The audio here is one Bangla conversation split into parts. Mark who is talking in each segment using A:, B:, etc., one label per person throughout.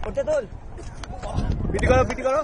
A: পিটি করো পিটি করো।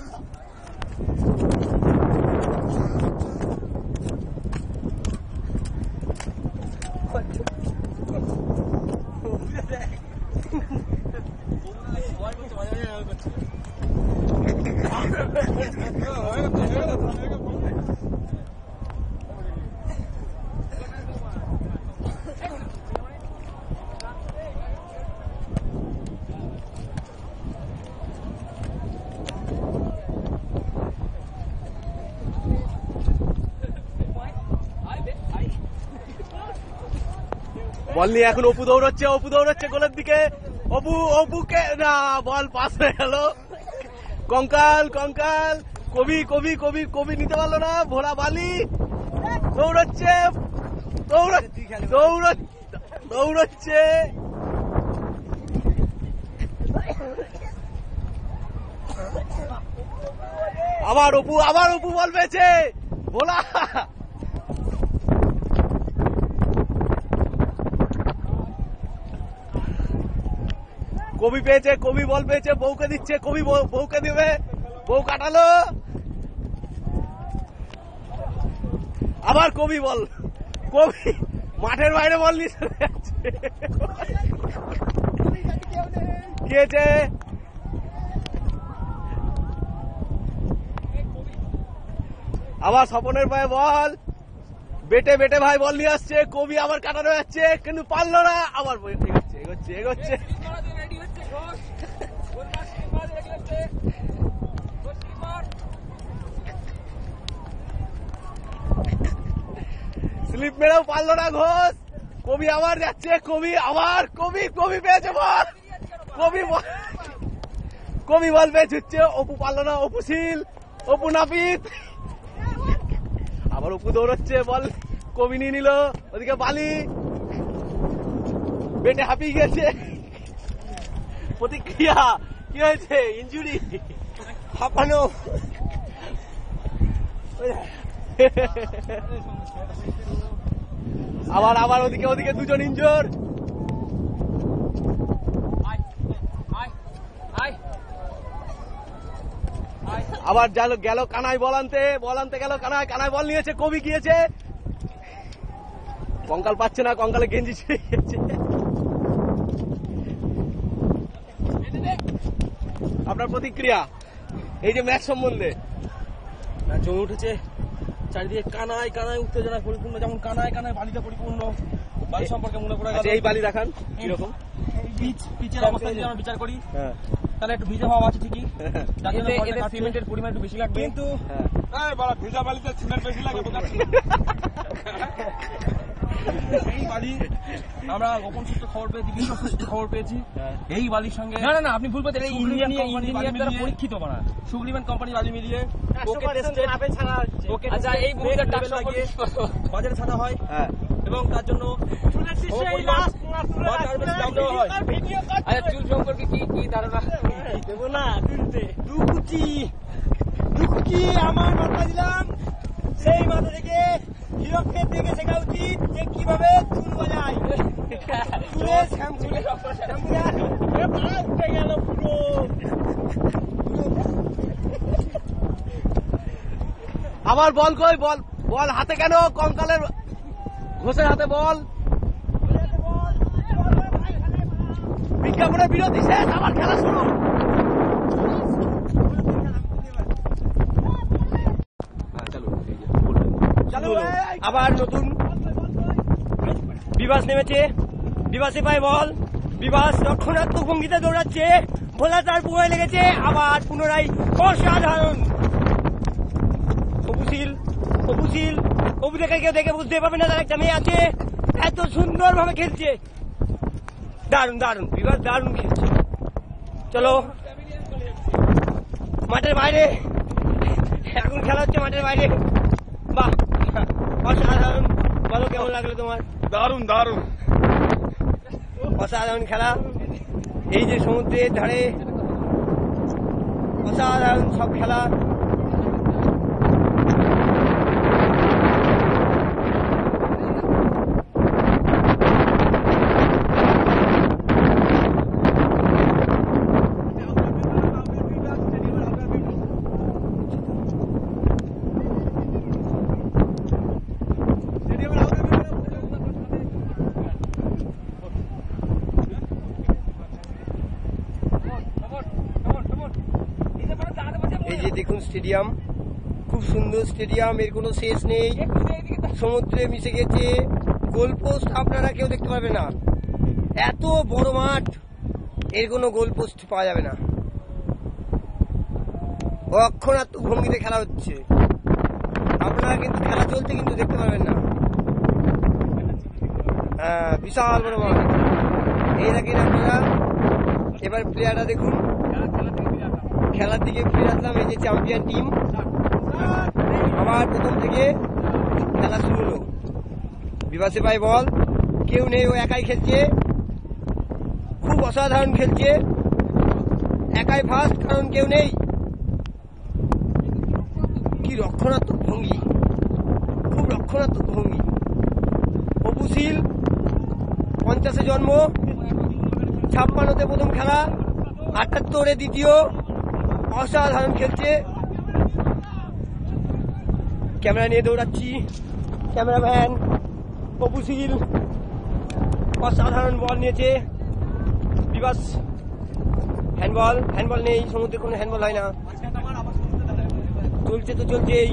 A: বল নিয়ে এখন অপু দৌড়চ্ছে গোলের দিকে। অপুকে না, বল পাস হয়ে গেল। কঙ্কাল কবি নিতে পারলো না। ভোলা বালি দৌড়চ্ছে আবার অপু বল পেয়েছে। ভোলা কবি বল পেয়েছে, বউকে দিচ্ছে, বউকে দিবে, বউ কাটালো। আবার কবি মাঠের বাইরে বল নিয়ে চলে যাচ্ছে। গিয়েছে আবার স্বপনের পায়ে বল, বেটে ভাই বল নিয়ে আসছে। কবি আবার কাটানো যাচ্ছে, কিন্তু পারলো না। আবার এগোচ্ছে স্লিপ মেরেও পারলো না ঘোষ। কবি আবার যাচ্ছে, কবি পেয়েছে বল। কবি বল পেয়ে ছুটছে, অপু পারলো না। অপু নাপিত আবার অপু দৌড়চ্ছে, বল কবি নিয়ে নিল। ওদিকে বালি বেটে হাঁপিয়ে গেছে। প্রতিক্রিয়া কি হয়েছে? ইনজুরি, হাঁপানো। আবার ওদিকে দুজন ইনজোর। আবার গেল কানাই বল আনতে গেল। কানাই বল নিয়েছে, কবি গিয়েছে। কঙ্কাল পাচ্ছে না, কঙ্কালে গেঞ্জি ছিঁড়ে গেছে। আপনার প্রতিক্রিয়া এই যে ম্যাচ সম্বন্ধে?
B: জমে উঠেছে চারিদিকে, কানায় উত্তেজনা পরিপূর্ণ। যেমন কানায় বালিতে পরিপূর্ণ। বালি সম্পর্কে মনে পড়ে গেল।
A: এই বালি দেখান কিরকম।
B: পিচের অবস্থা যদি আমরা বিচার করি তাহলে একটু ভিজা হওয়া আছে ঠিকই, সিমেন্টের পরিমাণ একটু বেশি লাগবে, কিন্তু ভিজা বালিতে সিমেন্ট বেশি লাগে। এই বালি আমরা গোপন সূত্রে খবর পেয়েছি, বিশ্বস্ত সূত্রে খবর পেয়েছি। এই বালির সঙ্গে না আপনি ভুল পেয়েছেন, ইঞ্জিনিয়ার দ্বারা পরীক্ষিত বানা সুগ্রিমেন্ট কোম্পানি বালি মিলিয়ে এই ভূমিকার টাকা লাগিয়ে বাজারে ছাড়া হয়, এবং তার জন্য চুল সম্পর্কে কি ধারণা দেবো না? দুকুচি আমার মাথা দিলাম, সেই মাথা থেকে হিরোকে দেখে শেখা উচিত যে কিভাবে চুল বাজায়। উঠে গেল পুরো।
A: আবার বল কই, বল হাতে কেন? কঙ্কালের ঘোষের হাতে বল। বিজ্ঞাপনের বিরতি শেষ, আবার খেলা শুরু।
B: আবার নতুন বিবাস নেমেছে, বিবাসে পায় বল। বিবাস রক্ষণাত্মক ভঙ্গিতে দৌড়াচ্ছে, ভোলা তার বুয়ায় লেগেছে। আবার পুনরায় অসাধারণ অপু দেখে কেউ দেখে বুঝতে পারবে না তার একটা মেয়ে আছে, এত সুন্দর ভাবে খেলছে। দারুণ বিবাস, দারুণ খেলছে। চলো মাঠের বাইরে, এখন খেলা হচ্ছে মাঠের বাইরে। বাহ, অসাধারণ। বলো কেমন লাগলো তোমার?
A: দারুণ
B: অসাধারণ খেলা। এই যে সমুদ্রের ধারে অসাধারণ সব খেলা।
C: এই যে দেখুন স্টেডিয়াম, খুব সুন্দর স্টেডিয়াম, এর কোনো শেষ নেই, সমুদ্রে মিশে গেছে। গোলপোস্ট আপনারা কেউ দেখতে পারবে না, এত বড় মাঠ, এর কোনো গোলপোস্ট পাওয়া যাবে না। অক্ষরাত্মক ভঙ্গিতে খেলা হচ্ছে, আপনারা কিন্তু খেলা চলছে কিন্তু দেখতে পারবেন না। হ্যাঁ, বিশাল বড় মাঠ। এই দেখেন আপনারা, এবার প্লেয়াররা দেখুন, খেলার দিকে ফিরে আসলাম। এই যে চ্যাম্পিয়ন টিম, আবার প্রথম থেকে খেলা শুরু হলো। বিভাসে ভাই বল, কেউ নেই, ও একাই খেলছে, খুব অসাধারণ খেলছে, একাই ফার্স্ট, কারণ কেউ নেই। কি রক্ষণাত্মক ভঙ্গি, খুব রক্ষণাত্মক ভঙ্গি। অপুশীল 50-এ জন্ম, 56-তে প্রথম খেলা, 78-এ দ্বিতীয়, অসাধারণ খেলছে। ক্যামেরা নিয়ে দৌড়াচ্ছি, ক্যামেরাম্যান অপুশীল অসাধারণ বল নিয়েছে। বিভাস হ্যান্ডবল নেই, সমুদ্রে কোনো হ্যান্ডবল হয় না, চলছে তো চলছেই।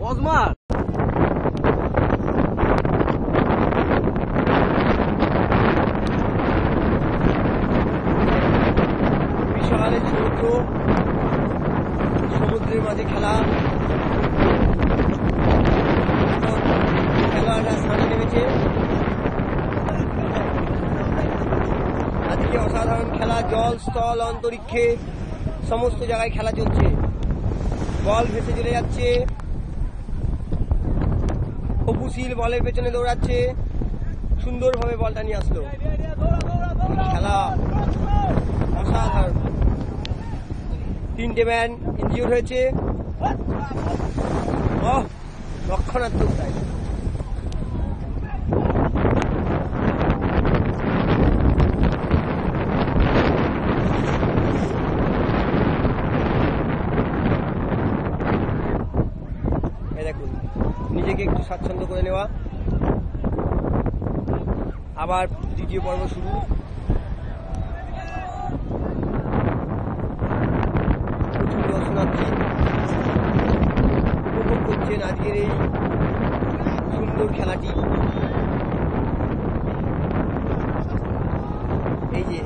A: বজমার
C: বিশাল সমুদ্রের মাঝে খেলা, খেলোয়াড়রা স্থানে নেমেছে। আজকে অসাধারণ খেলা, জল স্থল অন্তরিক্ষে সমস্ত জায়গায় খেলা চলছে। বল ভেসে চলে যাচ্ছে, অপুশীল বলের পেছনে দৌড়াচ্ছে, সুন্দরভাবে বলটা নিয়ে আসলো। খেলা অসাধারণ। 3টে ম্যান ইনজিওর হয়েছে, রক্ষণাত্মক তাই। দেখুন, নিজেকে একটু স্বাচ্ছন্দ্য করে নেওয়া। আবার দ্বিতীয় পর্ব শুরু। প্রচুর দর্শনার্থী উপভোগ করছেন আজকের এই সুন্দর খেলাটি। এই যে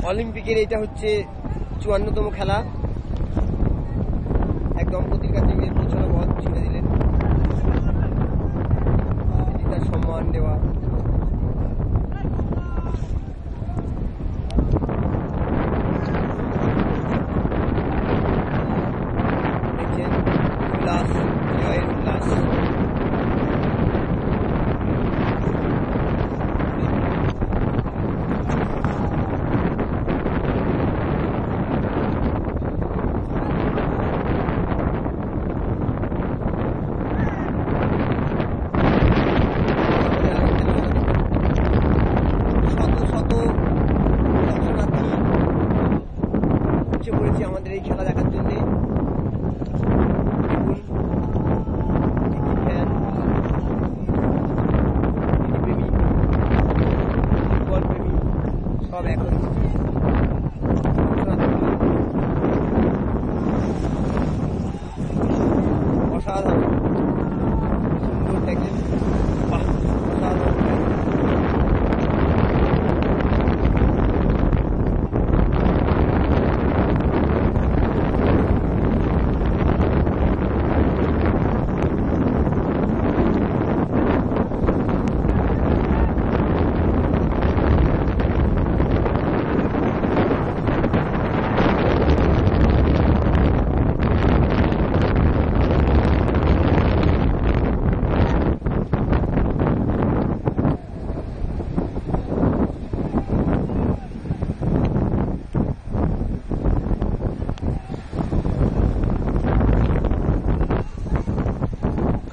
C: অলিম্পিকের এটা হচ্ছে 54তম খেলা। এক দম্পতির কাছে গিয়ে পৌঁছানো বল ছেড়ে দিলেন, এটি তার সম্মান দেওয়া। দেখছেন উল্লাস, জয়ের উল্লাস। পড়েছি আমাদের এই খেলা দেখার জন্য। দেখুন, ফ্যান, প্রেমী, ফুটবল প্রেমী সব এখন অসাধারণ সুন্দর দেখেন, বাহ অসাধারণ।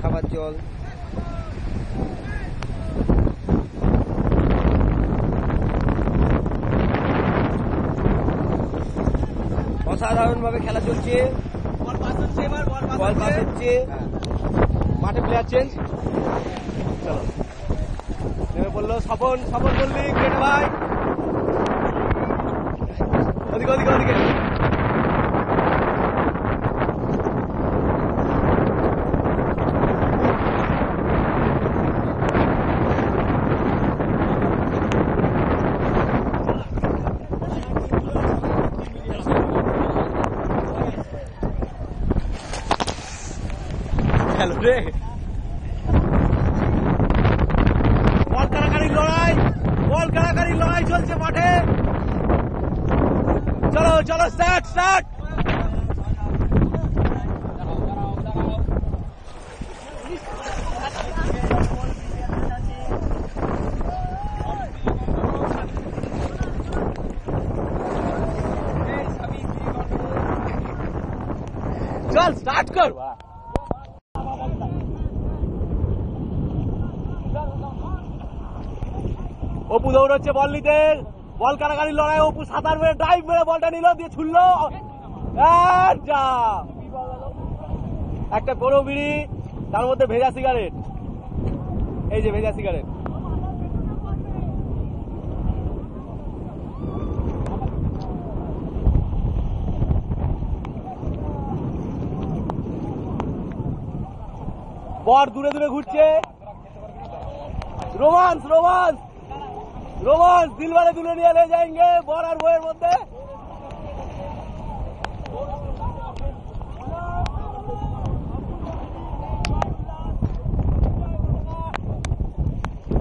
C: খাবার জল, অসাধারণ ভাবে খেলা চলছে। বল পাস হচ্ছে,
A: মাঠে প্লেয়ার চেঞ্জ। চলো নেমে পড়লো স্বপন মল্লিক, গ্রেট ভাই ওদিকে ওদিকে ওদিকে হ্যালো রে বল কারাকারির লড়াই চলছে মাঠে চলো চলো স্টার্ট স্টার্ট চল স্টার্ট কর অপু দৌড়চ্ছে বল নিতে বল কারাকারির লড়াই অপু সাঁতার মেরে ড্রাইভ মেরে বলটা নিল দিয়ে ছুড়লো একটা বড় বিড়ি তার মধ্যে ভেজা সিগারেট এই যে ভেজা সিগারেট বর দূরে দূরে ঘুরছে रोमांस रोमांस रोमांस दिल वाले दुल्हनिया ले जाएंगे बोर और बोयर मध्य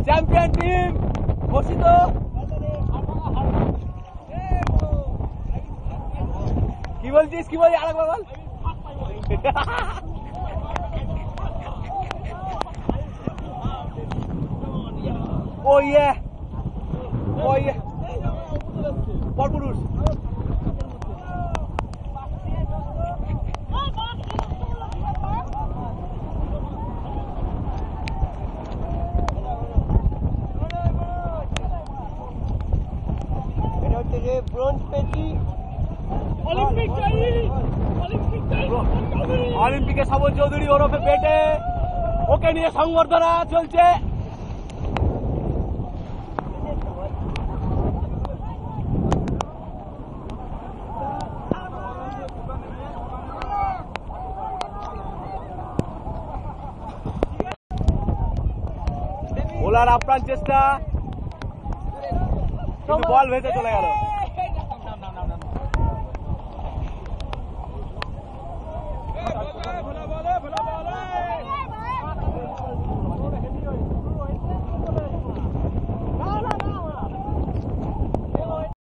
A: चैंपियन टीम घोषित की बोलছিস কি বলি আরেকবার বল Oh yeah! Oh yeah! Porpurush! এটা হচ্ছে যে ব্রোঞ্জ পেয়েছি অলিম্পিকে শ্রাবণ চৌধুরী ওরফে বেটে ওকে নিয়ে সংবর্ধনা চলছে ওলার আপ্রাণ চেষ্টা কিন্তু বল ভেসে চলে গেল